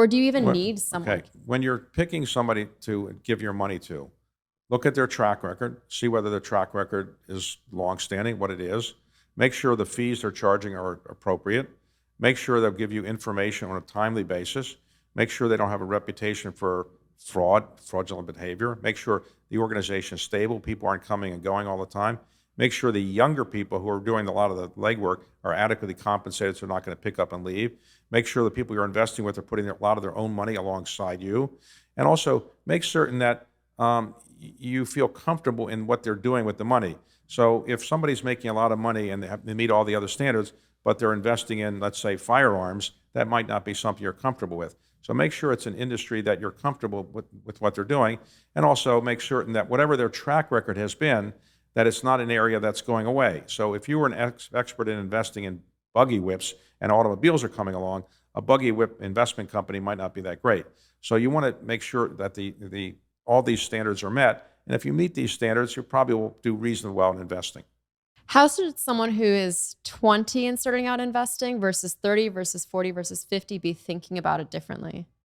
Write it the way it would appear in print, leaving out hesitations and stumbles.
Or do you even What, need someone? okay, when you're picking somebody to give your money to, look at their track record, see whether their track record is longstanding, what it is. Make sure the fees they're charging are appropriate. Make sure they'll give you information on a timely basis. Make sure they don't have a reputation for fraudulent behavior. Make sure the organization is stable, people aren't coming and going all the time. Make sure the younger people who are doing a lot of the legwork are adequately compensated so they're not going to pick up and leave. Make sure the people you're investing with are putting a lot of their own money alongside you. And also make certain that you feel comfortable in what they're doing with the money. So if somebody's making a lot of money and they meet all the other standards, but they're investing in, let's say, firearms, that might not be something you're comfortable with. So make sure it's an industry that you're comfortable with what they're doing, and also make certain that whatever their track record has been, that it's not an area that's going away. So if you were an expert in investing in buggy whips and automobiles are coming along, a buggy whip investment company might not be that great. So you want to make sure that the all these standards are met. And if you meet these standards, you probably will do reasonably well in investing. How should someone who is 20 and starting out investing versus 30 versus 40 versus 50 be thinking about it differently?